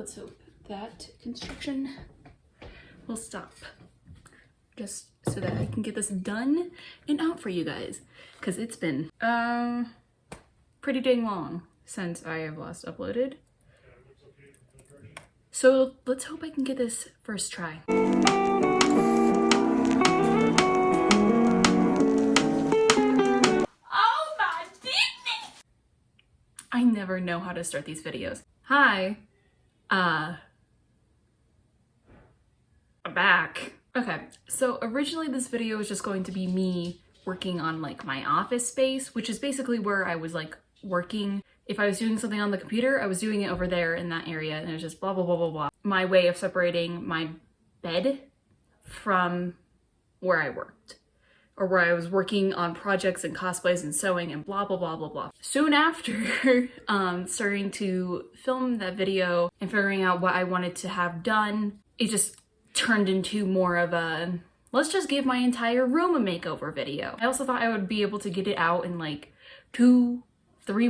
let's hope that construction will stop. Just so that I can get this done and out for you guys. Because it's been pretty dang long since I have last uploaded. So let's hope I can get this first try. I never know how to start these videos. Hi. I'm back. Okay, so originally this video was just going to be me working on like my office space, which is basically where I was like working. If I was doing something on the computer, I was doing it over there in that area, and it was just blah, blah, blah, blah, blah. My way of separating my bed from where I worked, or where I was working on projects and cosplays and sewing and blah, blah, blah, blah, blah. Soon after starting to film that video and figuring out what I wanted to have done, it just turned into more of a, let's just give my entire room a makeover video. I also thought I would be able to get it out in like 2-3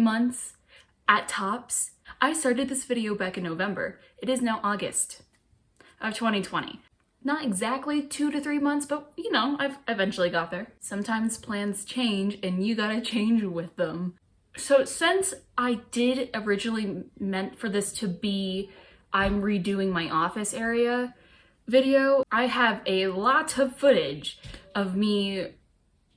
months at tops. I started this video back in November. It is now August of 2020. Not exactly 2 to 3 months, but you know, I've eventually got there. Sometimes plans change and you gotta change with them. So since I did originally meant for this to be I'm redoing my office area video, I have a lot of footage of me,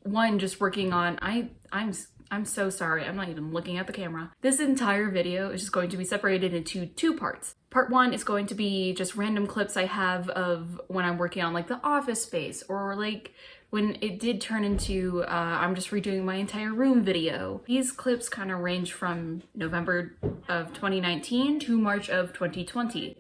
one, just working on, I'm so sorry, I'm not even looking at the camera. This entire video is just going to be separated into 2 parts. Part 1 is going to be just random clips I have of when I'm working on like the office space, or like when it did turn into I'm just redoing my entire room video. These clips kind of range from November of 2019 to March of 2020.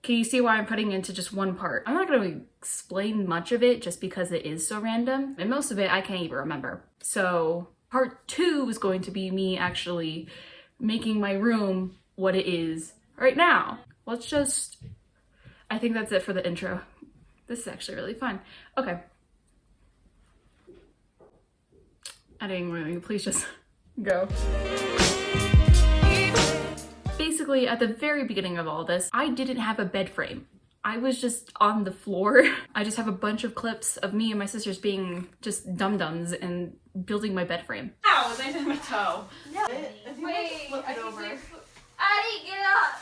Can you see why I'm putting into just one part? I'm not going to explain much of it just because it is so random, and most of it I can't even remember. So part 2 is going to be me actually making my room what it is right now. Let's just, I think that's it for the intro. This is actually really fun. Okay. Editing, please just go. Basically, at the very beginning of all this, I didn't have a bed frame. I was just on the floor. I just have a bunch of clips of me and my sisters being just dum-dums and building my bed frame. Ow, I hit my toe. No. Wait, flip it over. Addie, get up!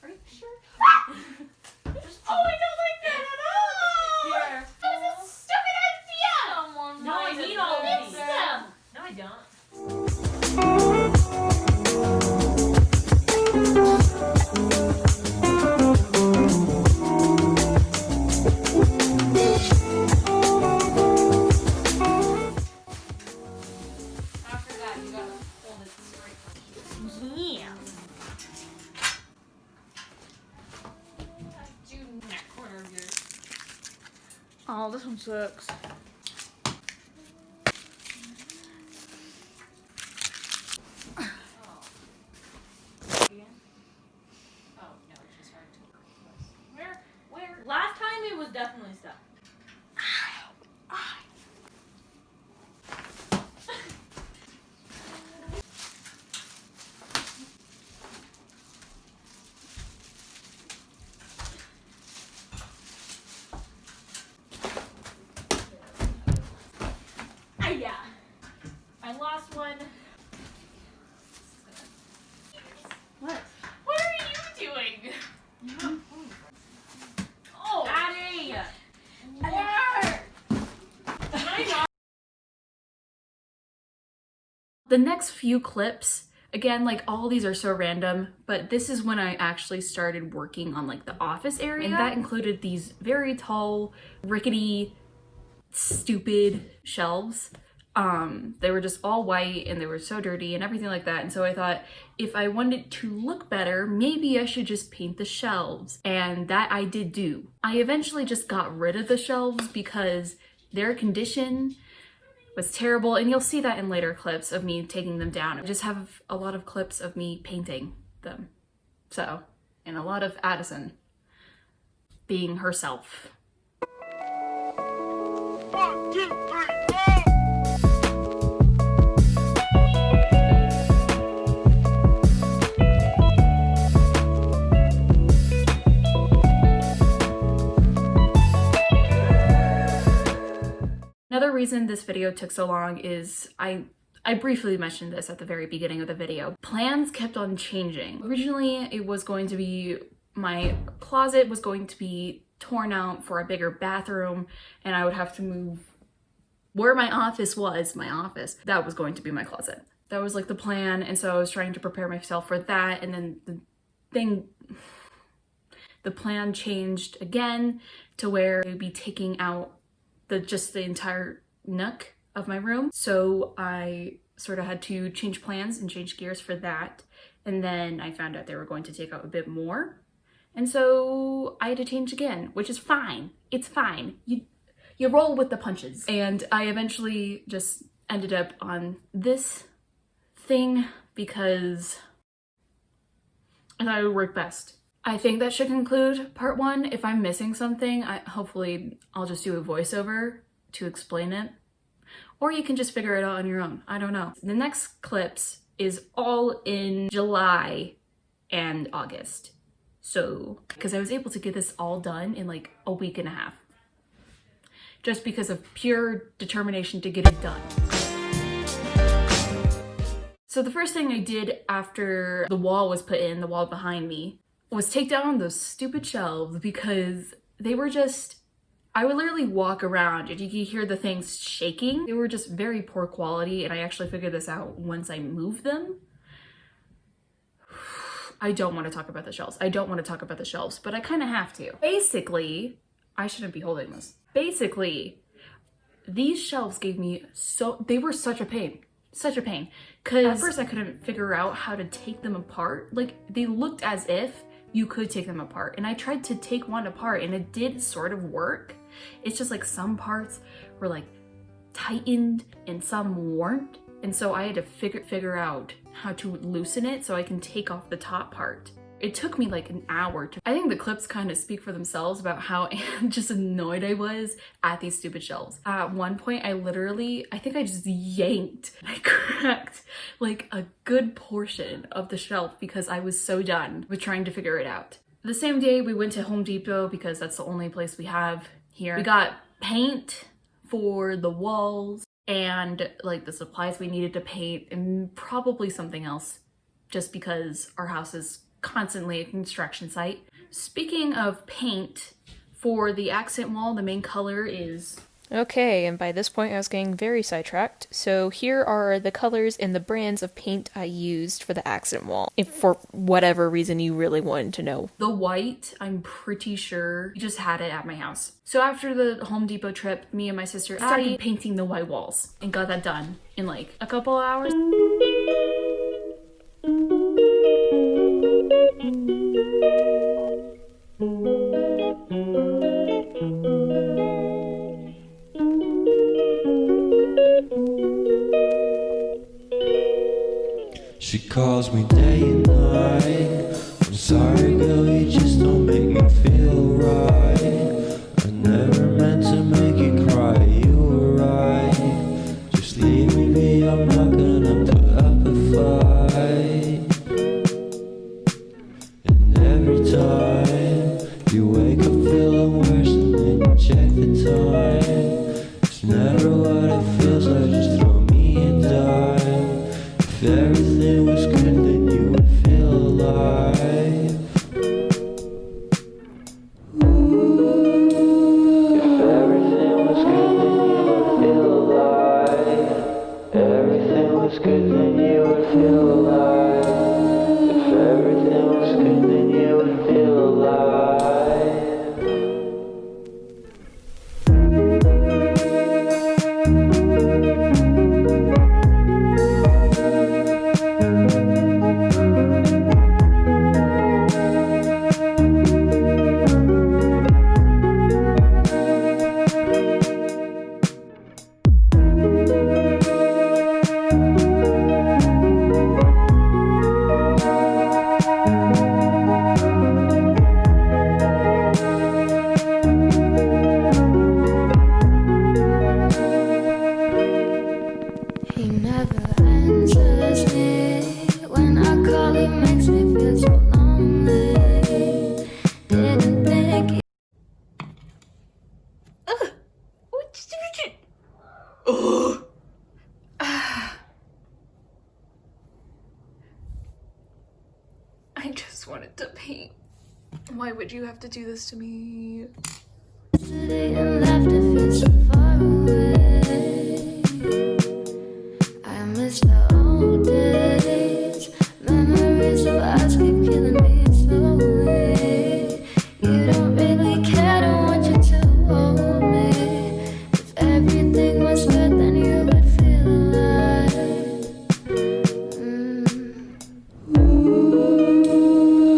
Are you sure? Oh, I don't like that at all! Here. That is a stupid idea! Someone No, I might need have all fixed these. them. No, I don't. After that, you gotta hold it straight. Yeah. Do that corner of yours. Oh, this one sucks. Where? Last time it was definitely stuck. Yeah. I lost one. What? What are you doing? Oh, Addie! The next few clips, again, like all these are so random, but this is when I actually started working on like the office area. And that included these very tall, rickety, stupid shelves. They were just all white and they were so dirty and everything like that. And so I thought if I wanted to look better, maybe I should just paint the shelves. And that I did do. I eventually just got rid of the shelves because their condition was terrible, and you'll see that in later clips of me taking them down. I just have a lot of clips of me painting them. So, and a lot of Addison being herself. 1, 2, 3, 4! reason this video took so long is I briefly mentioned this at the very beginning of the video. Plans kept on changing. Originally, it was going to be my closet was going to be torn out for a bigger bathroom, and I would have to move where my office was, that was going to be my closet. That was like the plan, and so I was trying to prepare myself for that, and then the plan changed again to where I'd be taking out just the entire nook of my room. So I sort of had to change plans and change gears for that. And then I found out they were going to take out a bit more. And so I had to change again, which is fine. It's fine. You roll with the punches. And I eventually just ended up on this thing because I thought it would work best. I think that should conclude part one. If I'm missing something, hopefully I'll just do a voiceover to explain it. Or you can just figure it out on your own. I don't know. The next clips is all in July and August. So, because I was able to get this all done in like a week and a half. Just because of pure determination to get it done. So the first thing I did after the wall was put in, the wall behind me, was take down those stupid shelves because they were just, I would literally walk around and you could hear the things shaking. They were just very poor quality, and I actually figured this out once I moved them. I don't want to talk about the shelves. But I kind of have to. Basically, I shouldn't be holding this. Basically, these shelves gave me they were such a pain. Because at first I couldn't figure out how to take them apart. Like, they looked as if you could take them apart. And I tried to take one apart and it did sort of work. It's just like some parts were like tightened and some weren't. And so I had to figure out how to loosen it so I can take off the top part. It took me like an hour to. I think the clips kind of speak for themselves about how just annoyed I was at these stupid shelves. At one point, I think I just yanked. I cracked like a good portion of the shelf because I was so done with trying to figure it out. The same day, we went to Home Depot because that's the only place we have here. We got paint for the walls and like the supplies we needed to paint and probably something else just because our house is constantly a construction site. Speaking of paint, for the accent wall, the main color is... Okay, and by this point I was getting very sidetracked. So here are the colors and the brands of paint I used for the accent wall, if for whatever reason you really wanted to know. The white, I'm pretty sure we just had it at my house. So after the Home Depot trip, me and my sister started painting the white walls and got that done in like a couple hours. She calls me day and night. I'm sorry, girl, you just don't make me feel right. I never meant to make you cry, you were right. Just leave me be, I'm not gonna put up a fight. And every time you wake up feeling worse and then you check the time. It's never what it feels like, just throw me a dime. If everything was good, then you would feel alive. just wanted to paint. Why would you have to do this to me? And laughter feels so far away. I miss the old days. Memories of us keep killing me slowly. You don't really care, don't want you to hold me. If everything was good, then you would feel alive.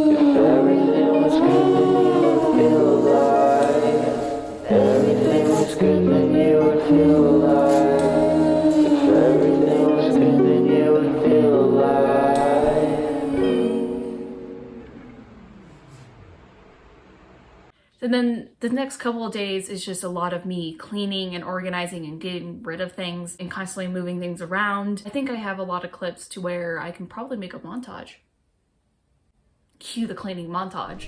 If everything was good, then you would feel alive. If everything was good, then you would feel alive. If everything was good, then you would feel alive. And then the next couple of days is just a lot of me cleaning and organizing and getting rid of things and constantly moving things around. I think I have a lot of clips to where I can probably make a montage. Cue the cleaning montage.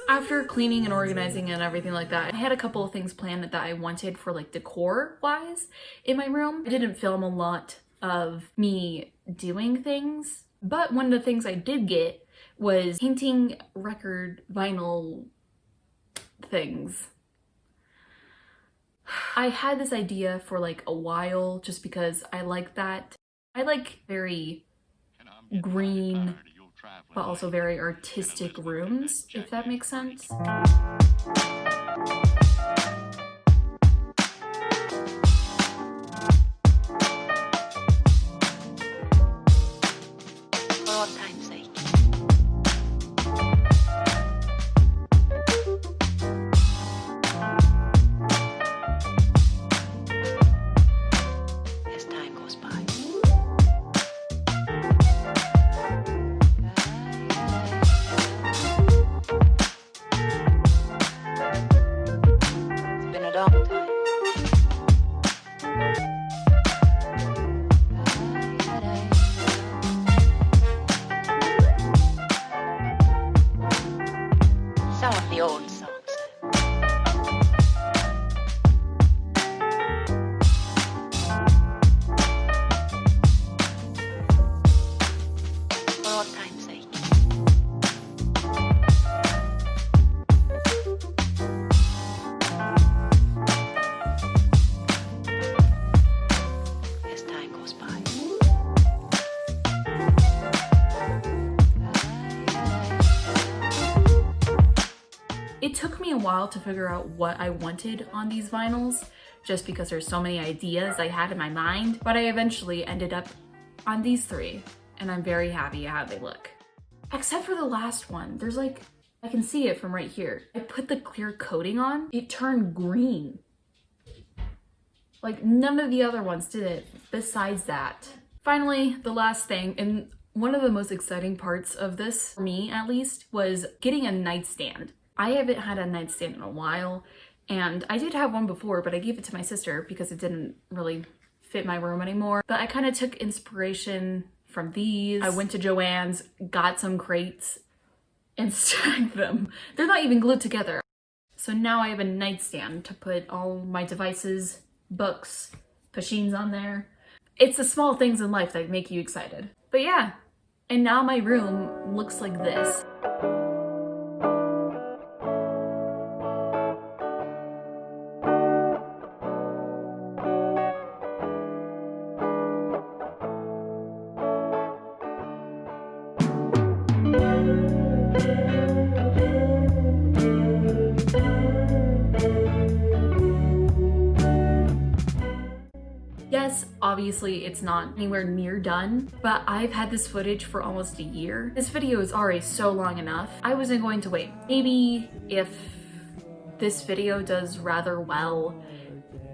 After cleaning and organizing and everything like that, I had a couple of things planned that I wanted for like decor wise in my room. I didn't film a lot of me doing things, but one of the things I did get was painting record vinyl things. I had this idea for like a while just because I like that. I like very green but also very artistic rooms, if that makes sense. For all time's sake. As time goes by. It's been a long time. Some of the old songs. For all time's sake. As time goes by. It took me a while to figure out what I wanted on these vinyls, just because there's so many ideas I had in my mind, but I eventually ended up on these three, and I'm very happy how they look. Except for the last one. There's like, I can see it from right here. I put the clear coating on, it turned green. Like none of the other ones did it, besides that. Finally, the last thing, and one of the most exciting parts of this, for me at least, was getting a nightstand. I haven't had a nightstand in a while, and I did have one before, but I gave it to my sister because it didn't really fit my room anymore. But I kind of took inspiration from these. I went to Joann's, got some crates, and stacked them. They're not even glued together. So now I have a nightstand to put all my devices, books, machines on there. It's the small things in life that make you excited. But yeah, and now my room looks like this. Obviously, it's not anywhere near done, but I've had this footage for almost a year. This video is already so long enough. I wasn't going to wait. Maybe if this video does rather well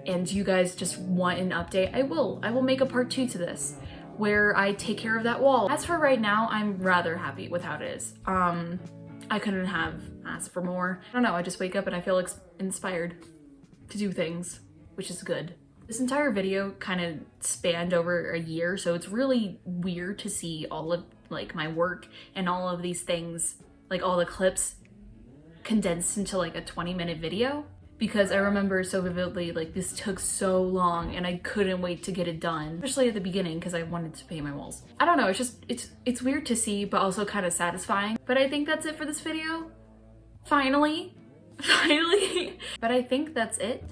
and you guys just want an update, I will make a part 2 to this where I take care of that wall. As for right now, I'm rather happy with how it is. I couldn't have asked for more. I don't know, I just wake up and I feel inspired to do things, which is good. This entire video kind of spanned over a year, so it's really weird to see all of like my work and all of these things, like all the clips condensed into like a 20-minute video, because I remember so vividly like this took so long and I couldn't wait to get it done, especially at the beginning because I wanted to paint my walls. I don't know, it's weird to see but also kind of satisfying. But I think that's it for this video. Finally. But I think that's it.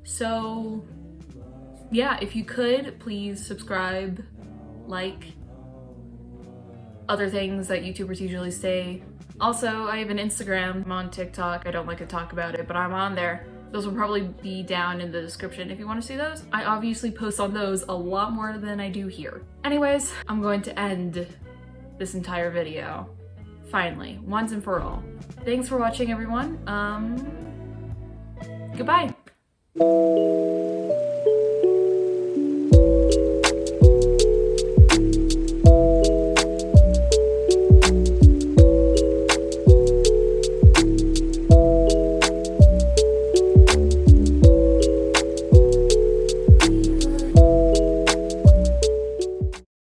So yeah, if you could please subscribe, like, other things that YouTubers usually say. Also, I have an Instagram, I'm on TikTok. I don't like to talk about it, but I'm on there. Those will probably be down in the description if you want to see those. I obviously post on those a lot more than I do here. Anyways, I'm going to end this entire video. Finally, once and for all. Thanks for watching, everyone. Goodbye.